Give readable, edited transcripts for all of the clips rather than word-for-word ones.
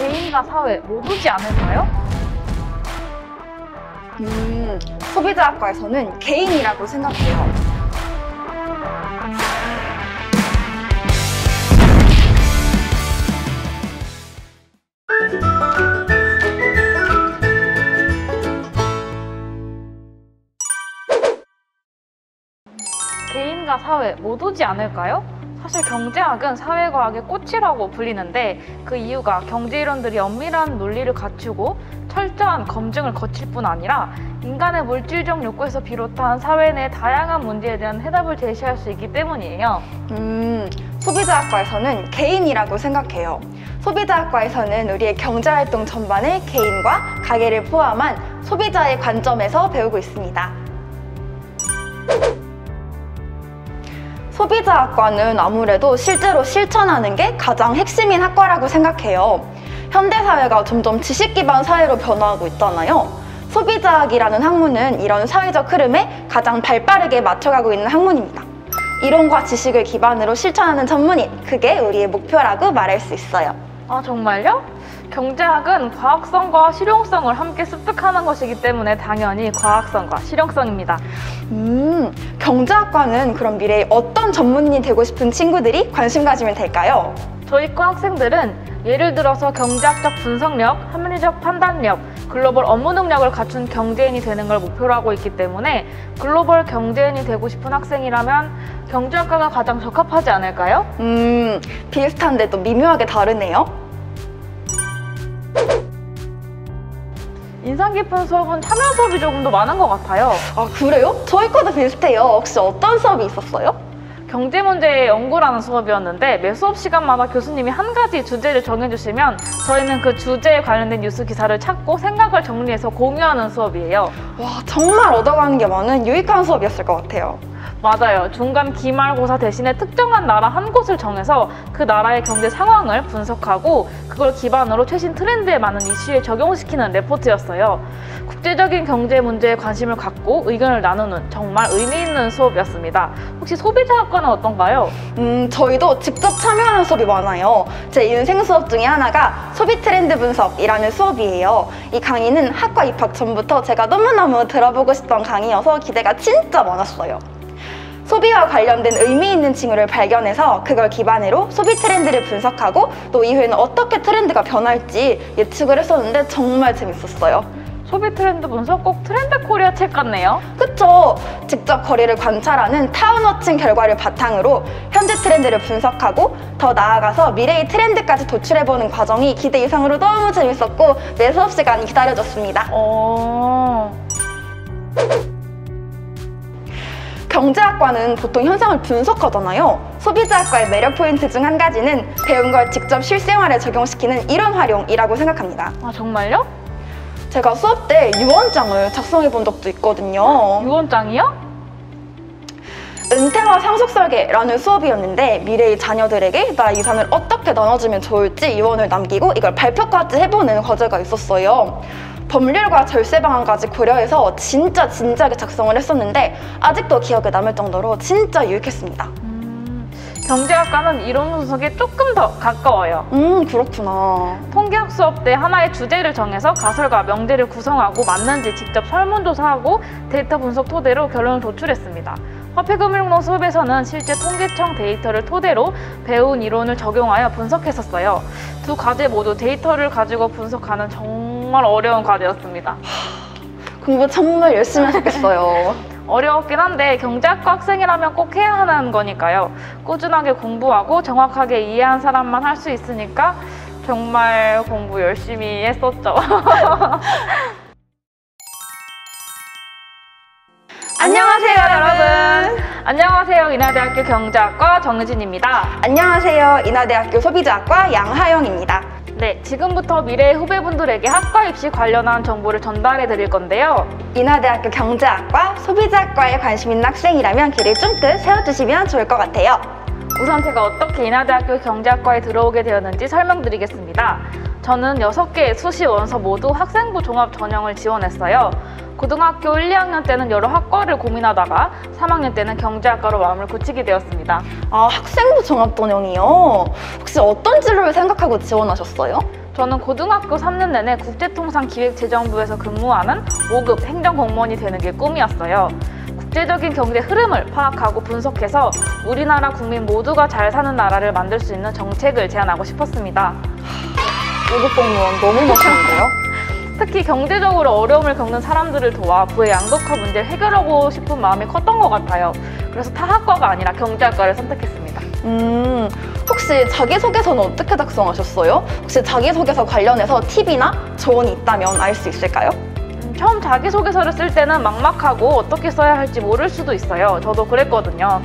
개인과 사회 모두지 않을까요? 소비자학과에서는 개인이라고 생각해요. 개인과 사회 모두지 않을까요? 사실 경제학은 사회과학의 꽃이라고 불리는데 그 이유가 경제이론들이 엄밀한 논리를 갖추고 철저한 검증을 거칠 뿐 아니라 인간의 물질적 욕구에서 비롯한 사회 내 다양한 문제에 대한 해답을 제시할 수 있기 때문이에요. 소비자학과에서는 개인이라고 생각해요. 소비자학과에서는 우리의 경제활동 전반을 개인과 가게를 포함한 소비자의 관점에서 배우고 있습니다. 소비자학과는 아무래도 실제로 실천하는 게 가장 핵심인 학과라고 생각해요. 현대사회가 점점 지식 기반 사회로 변화하고 있잖아요. 소비자학이라는 학문은 이런 사회적 흐름에 가장 발빠르게 맞춰가고 있는 학문입니다. 이론과 지식을 기반으로 실천하는 전문인, 그게 우리의 목표라고 말할 수 있어요. 아, 정말요? 경제학은 과학성과 실용성을 함께 습득하는 것이기 때문에 당연히 과학성과 실용성입니다. 경제학과는 그럼 미래에 어떤 전문인이 되고 싶은 친구들이 관심 가지면 될까요? 저희 과 학생들은 예를 들어서 경제학적 분석력, 합리적 판단력, 글로벌 업무 능력을 갖춘 경제인이 되는 걸 목표로 하고 있기 때문에 글로벌 경제인이 되고 싶은 학생이라면 경제학과가 가장 적합하지 않을까요? 비슷한데 또 미묘하게 다르네요. 인상 깊은 수업은 참여 수업이 조금 더 많은 것 같아요. 아, 그래요? 저희 과도 비슷해요. 혹시 어떤 수업이 있었어요? 경제문제의 연구라는 수업이었는데 매 수업 시간마다 교수님이 한 가지 주제를 정해주시면 저희는 그 주제에 관련된 뉴스 기사를 찾고 생각을 정리해서 공유하는 수업이에요. 와, 정말 얻어가는 게 많은 유익한 수업이었을 것 같아요. 맞아요. 중간 기말고사 대신에 특정한 나라 한 곳을 정해서 그 나라의 경제 상황을 분석하고 그걸 기반으로 최신 트렌드에 맞는 이슈에 적용시키는 레포트였어요. 국제적인 경제 문제에 관심을 갖고 의견을 나누는 정말 의미 있는 수업이었습니다. 혹시 소비자학과는 어떤가요? 저희도 직접 참여하는 수업이 많아요. 제 인생 수업 중에 하나가 소비 트렌드 분석이라는 수업이에요. 이 강의는 학과 입학 전부터 제가 너무너무 들어보고 싶던 강의여서 기대가 진짜 많았어요. 소비와 관련된 의미 있는 징후를 발견해서 그걸 기반으로 소비 트렌드를 분석하고 또 이후에는 어떻게 트렌드가 변할지 예측을 했었는데 정말 재밌었어요. 소비 트렌드 분석 꼭 트렌드 코리아 책 같네요. 그쵸? 직접 거리를 관찰하는 타운워칭 결과를 바탕으로 현재 트렌드를 분석하고 더 나아가서 미래의 트렌드까지 도출해보는 과정이 기대 이상으로 너무 재밌었고 매 수업 시간이 기다려졌습니다. 경제학과는 보통 현상을 분석하잖아요. 소비자학과의 매력 포인트 중 한 가지는 배운 걸 직접 실생활에 적용시키는 이론 활용이라고 생각합니다. 아, 정말요? 제가 수업 때 유언장을 작성해 본 적도 있거든요. 유언장이요? 은퇴와 상속 설계라는 수업이었는데 미래의 자녀들에게 나의 유산을 어떻게 나눠주면 좋을지 유언을 남기고 이걸 발표까지 해보는 과제가 있었어요. 법률과 절세 방안까지 고려해서 진짜 진지하게 작성을 했었는데 아직도 기억에 남을 정도로 진짜 유익했습니다. 경제학과는 이론 분석에 조금 더 가까워요. 그렇구나. 통계학 수업 때 하나의 주제를 정해서 가설과 명제를 구성하고 맞는지 직접 설문조사하고 데이터 분석 토대로 결론을 도출했습니다. 화폐금융론 수업에서는 실제 통계청 데이터를 토대로 배운 이론을 적용하여 분석했었어요. 두 과제 모두 데이터를 가지고 분석하는 정말 어려운 과제였습니다. 공부 정말 열심히 하셨겠어요. 어려웠긴 한데 경제학과 학생이라면 꼭 해야 하는 거니까요. 꾸준하게 공부하고 정확하게 이해한 사람만 할 수 있으니까 정말 공부 열심히 했었죠. 안녕하세요, 여러분. 안녕하세요. 인하대학교 경제학과 정의진입니다. 안녕하세요. 인하대학교 소비자학과 양하영입니다. 네, 지금부터 미래의 후배분들에게 학과 입시 관련한 정보를 전달해 드릴 건데요. 인하대학교 경제학과, 소비자학과에 관심 있는 학생이라면 길을 쫑긋 세워주시면 좋을 것 같아요. 우선 제가 어떻게 인하대학교 경제학과에 들어오게 되었는지 설명드리겠습니다. 저는 6개의 수시 원서 모두 학생부 종합 전형을 지원했어요. 고등학교 1, 2학년 때는 여러 학과를 고민하다가 3학년 때는 경제학과로 마음을 굳히게 되었습니다. 아, 학생부 종합 전형이요? 혹시 어떤 진로를 생각하고 지원하셨어요? 저는 고등학교 3년 내내 국제통상기획재정부에서 근무하는 5급 행정공무원이 되는 게 꿈이었어요. 국제적인 경제 흐름을 파악하고 분석해서 우리나라 국민 모두가 잘 사는 나라를 만들 수 있는 정책을 제안하고 싶었습니다. 5급 공무원 너무 멋있는데요? 특히 경제적으로 어려움을 겪는 사람들을 도와 부의 양극화 문제를 해결하고 싶은 마음이 컸던 것 같아요. 그래서 타학과가 아니라 경제학과를 선택했습니다. 혹시 자기소개서는 어떻게 작성하셨어요? 혹시 자기소개서 관련해서 팁이나 조언이 있다면 알 수 있을까요? 처음 자기소개서를 쓸 때는 막막하고 어떻게 써야 할지 모를 수도 있어요. 저도 그랬거든요.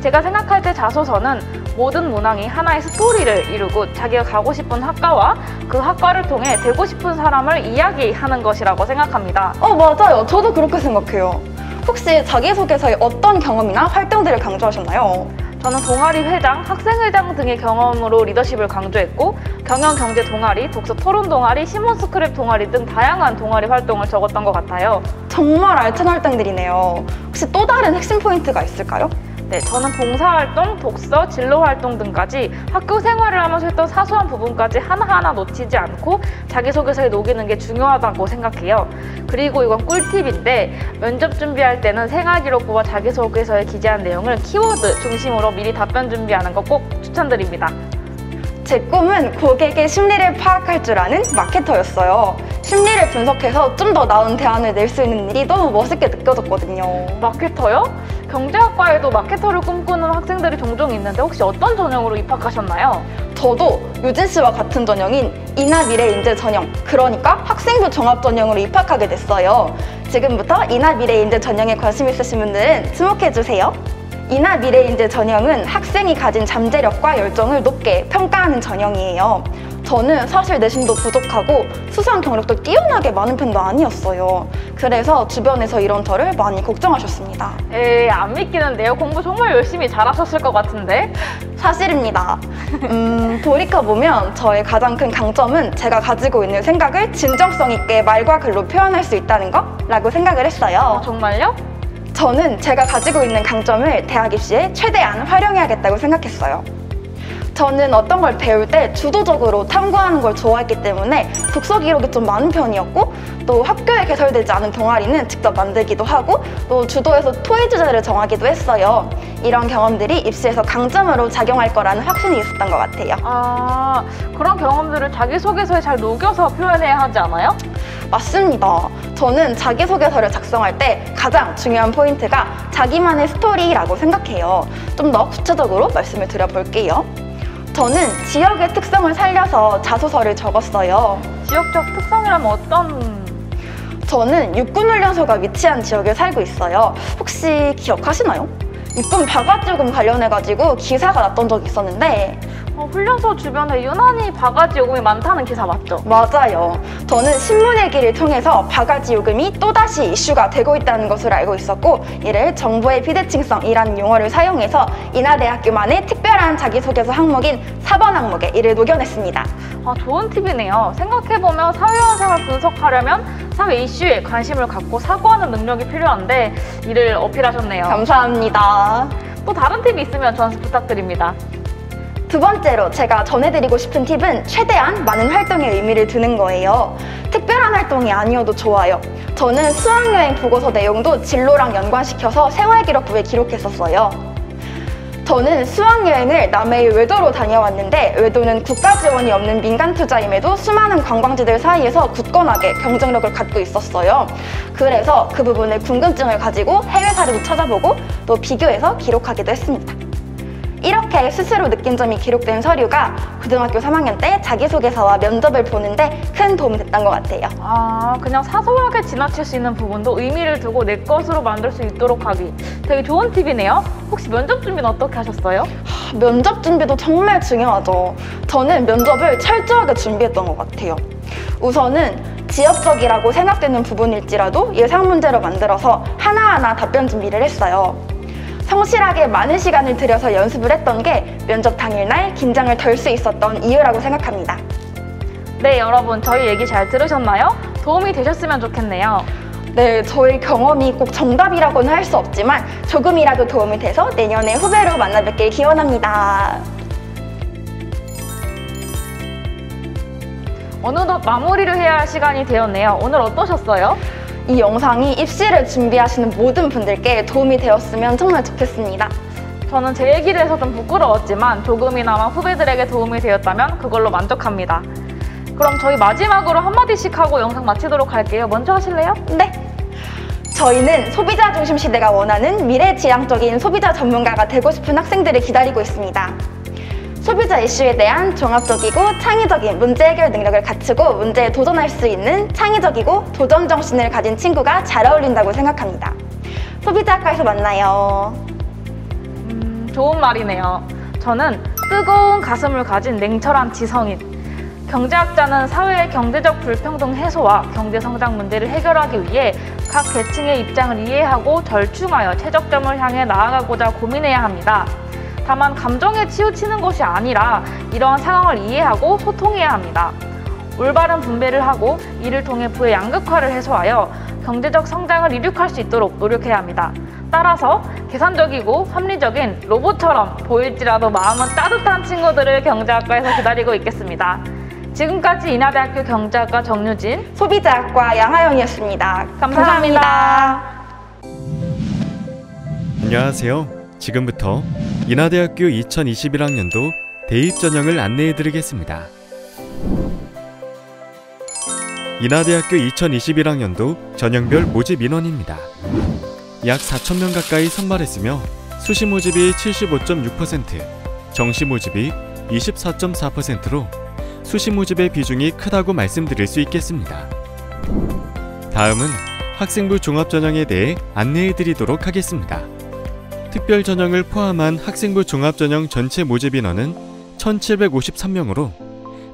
제가 생각할 때 자소서는 모든 문항이 하나의 스토리를 이루고 자기가 가고 싶은 학과와 그 학과를 통해 되고 싶은 사람을 이야기하는 것이라고 생각합니다. 맞아요. 저도 그렇게 생각해요. 혹시 자기소개서에 어떤 경험이나 활동들을 강조하셨나요? 저는 동아리 회장, 학생회장 등의 경험으로 리더십을 강조했고 경영경제 동아리, 독서 토론 동아리, 신문 스크랩 동아리 등 다양한 동아리 활동을 적었던 것 같아요. 정말 알찬 활동들이네요. 혹시 또 다른 핵심 포인트가 있을까요? 네, 저는 봉사활동, 독서, 진로활동 등까지 학교 생활을 하면서 했던 사소한 부분까지 하나하나 놓치지 않고 자기소개서에 녹이는 게 중요하다고 생각해요. 그리고 이건 꿀팁인데 면접 준비할 때는 생활기록부와 자기소개서에 기재한 내용을 키워드 중심으로 미리 답변 준비하는 거 꼭 추천드립니다. 제 꿈은 고객의 심리를 파악할 줄 아는 마케터였어요. 심리를 분석해서 좀 더 나은 대안을 낼 수 있는 일이 너무 멋있게 느껴졌거든요. 마케터요? 경제학과에도 마케터를 꿈꾸는 학생들이 종종 있는데 혹시 어떤 전형으로 입학하셨나요? 저도 유진 씨와 같은 전형인 이나미래인재 전형, 그러니까 학생부 종합 전형으로 입학하게 됐어요. 지금부터 이나미래인재 전형에 관심 있으신 분들은 주목해주세요. 이나미래인재 전형은 학생이 가진 잠재력과 열정을 높게 평가하는 전형이에요. 저는 사실 내신도 부족하고 수상 경력도 뛰어나게 많은 편도 아니었어요. 그래서 주변에서 이런 저를 많이 걱정하셨습니다. 에이, 안 믿기는데요. 공부 정말 열심히 잘하셨을 것 같은데? 사실입니다. 돌이켜보면 저의 가장 큰 강점은 제가 가지고 있는 생각을 진정성 있게 말과 글로 표현할 수 있다는 거라고 생각을 했어요. 정말요? 저는 제가 가지고 있는 강점을 대학 입시에 최대한 활용해야겠다고 생각했어요. 저는 어떤 걸 배울 때 주도적으로 탐구하는 걸 좋아했기 때문에 독서 기록이 좀 많은 편이었고 또 학교에 개설되지 않은 동아리는 직접 만들기도 하고 또 주도해서 토의 주제를 정하기도 했어요. 이런 경험들이 입시에서 강점으로 작용할 거라는 확신이 있었던 것 같아요. 아, 그런 경험들을 자기소개서에 잘 녹여서 표현해야 하지 않아요? 맞습니다. 저는 자기소개서를 작성할 때 가장 중요한 포인트가 자기만의 스토리라고 생각해요. 좀 더 구체적으로 말씀을 드려볼게요. 저는 지역의 특성을 살려서 자소서를 적었어요. 지역적 특성이라면 어떤... 저는 육군훈련소가 위치한 지역에 살고 있어요. 혹시 기억하시나요? 육군 바가지요금 관련해가지고 기사가 났던 적이 있었는데 훈련소 주변에 유난히 바가지 요금이 많다는 기사 맞죠? 맞아요. 저는 신문일기를 통해서 바가지 요금이 또다시 이슈가 되고 있다는 것을 알고 있었고 이를 정보의 비대칭성이라는 용어를 사용해서 인하대학교만의 특별한 자기소개서 항목인 4번 항목에 이를 녹여냈습니다. 아, 좋은 팁이네요. 생각해보면 사회현상을 분석하려면 사회 이슈에 관심을 갖고 사고하는 능력이 필요한데 이를 어필하셨네요. 감사합니다. 또 다른 팁이 있으면 저한테 부탁드립니다. 두 번째로 제가 전해드리고 싶은 팁은 최대한 많은 활동에 의미를 두는 거예요. 특별한 활동이 아니어도 좋아요. 저는 수학여행 보고서 내용도 진로랑 연관시켜서 생활기록부에 기록했었어요. 저는 수학여행을 남해의 외도로 다녀왔는데 외도는 국가 지원이 없는 민간 투자임에도 수많은 관광지들 사이에서 굳건하게 경쟁력을 갖고 있었어요. 그래서 그 부분에 궁금증을 가지고 해외 사례도 찾아보고 또 비교해서 기록하기도 했습니다. 이렇게 스스로 느낀 점이 기록된 서류가 고등학교 3학년 때 자기소개서와 면접을 보는데 큰 도움이 됐던 것 같아요. 아, 그냥 사소하게 지나칠 수 있는 부분도 의미를 두고 내 것으로 만들 수 있도록 하기. 되게 좋은 팁이네요. 혹시 면접 준비는 어떻게 하셨어요? 면접 준비도 정말 중요하죠. 저는 면접을 철저하게 준비했던 것 같아요. 우선은 지역적이라고 생각되는 부분일지라도 예상 문제로 만들어서 하나하나 답변 준비를 했어요. 성실하게 많은 시간을 들여서 연습을 했던 게 면접 당일날 긴장을 덜 수 있었던 이유라고 생각합니다. 네, 여러분 저희 얘기 잘 들으셨나요? 도움이 되셨으면 좋겠네요. 네, 저희 경험이 꼭 정답이라고는 할 수 없지만 조금이라도 도움이 돼서 내년에 후배로 만나 뵙길 기원합니다. 어느덧 마무리를 해야 할 시간이 되었네요. 오늘 어떠셨어요? 이 영상이 입시를 준비하시는 모든 분들께 도움이 되었으면 정말 좋겠습니다. 저는 제 얘기를 해서 좀 부끄러웠지만 조금이나마 후배들에게 도움이 되었다면 그걸로 만족합니다. 그럼 저희 마지막으로 한마디씩 하고 영상 마치도록 할게요. 먼저 하실래요? 네! 저희는 소비자 중심 시대가 원하는 미래지향적인 소비자 전문가가 되고 싶은 학생들을 기다리고 있습니다. 소비자 이슈에 대한 종합적이고 창의적인 문제 해결 능력을 갖추고 문제에 도전할 수 있는 창의적이고 도전 정신을 가진 친구가 잘 어울린다고 생각합니다. 소비자학과에서 만나요. 좋은 말이네요. 저는 뜨거운 가슴을 가진 냉철한 지성인. 경제학자는 사회의 경제적 불평등 해소와 경제 성장 문제를 해결하기 위해 각 계층의 입장을 이해하고 절충하여 최적점을 향해 나아가고자 고민해야 합니다. 다만 감정에 치우치는 것이 아니라 이러한 상황을 이해하고 소통해야 합니다. 올바른 분배를 하고 이를 통해 부의 양극화를 해소하여 경제적 성장을 이룩할 수 있도록 노력해야 합니다. 따라서 계산적이고 합리적인 로봇처럼 보일지라도 마음은 따뜻한 친구들을 경제학과에서 기다리고 있겠습니다. 지금까지 인하대학교 경제학과 정유진, 소비자학과 양하영이었습니다. 감사합니다. 안녕하세요. 지금부터 인하대학교 2021학년도 대입 전형을 안내해드리겠습니다. 인하대학교 2021학년도 전형별 모집 인원입니다. 약 4,000명 가까이 선발했으며 수시 모집이 75.6%, 정시 모집이 24.4%로 수시 모집의 비중이 크다고 말씀드릴 수 있겠습니다. 다음은 학생부 종합전형에 대해 안내해드리도록 하겠습니다. 특별 전형을 포함한 학생부 종합전형 전체 모집 인원은 1,753명으로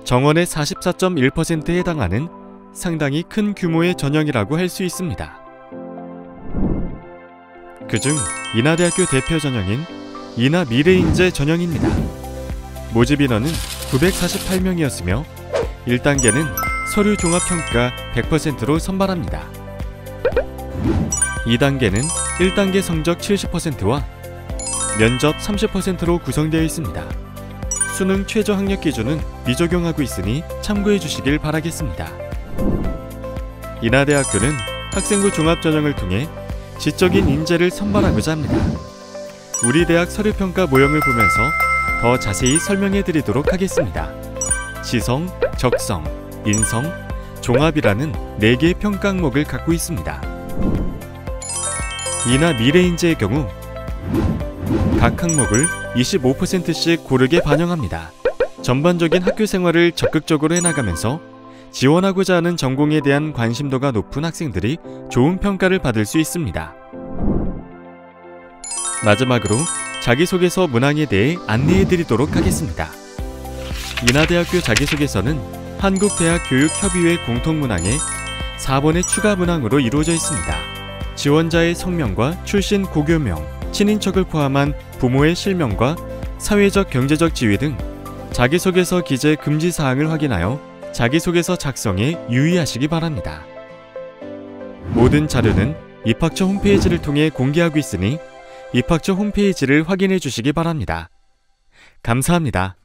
정원의 44.1%에 해당하는 상당히 큰 규모의 전형이라고 할 수 있습니다. 그중 인하대학교 대표 전형인 인하미래인재 전형입니다. 모집 인원은 948명이었으며 1단계는 서류 종합평가 100%로 선발합니다. 2단계는 1단계 성적 70%와 면접 30%로 구성되어 있습니다. 수능 최저 학력 기준은 미적용하고 있으니 참고해 주시길 바라겠습니다. 인하대학교는 학생부 종합전형을 통해 지적인 인재를 선발하고자 합니다. 우리 대학 서류평가 모형을 보면서 더 자세히 설명해 드리도록 하겠습니다. 지성, 적성, 인성, 종합이라는 4개의 평가 항목을 갖고 있습니다. 인하 미래인재의 경우 각 항목을 25%씩 고르게 반영합니다. 전반적인 학교 생활을 적극적으로 해나가면서 지원하고자 하는 전공에 대한 관심도가 높은 학생들이 좋은 평가를 받을 수 있습니다. 마지막으로 자기소개서 문항에 대해 안내해드리도록 하겠습니다. 인하대학교 자기소개서는 한국대학교육협의회 공통문항에 4번의 추가 문항으로 이루어져 있습니다. 지원자의 성명과 출신 고교명, 친인척을 포함한 부모의 실명과 사회적 경제적 지위 등 자기소개서 기재 금지 사항을 확인하여 자기소개서 작성에 유의하시기 바랍니다. 모든 자료는 입학처 홈페이지를 통해 공개하고 있으니 입학처 홈페이지를 확인해 주시기 바랍니다. 감사합니다.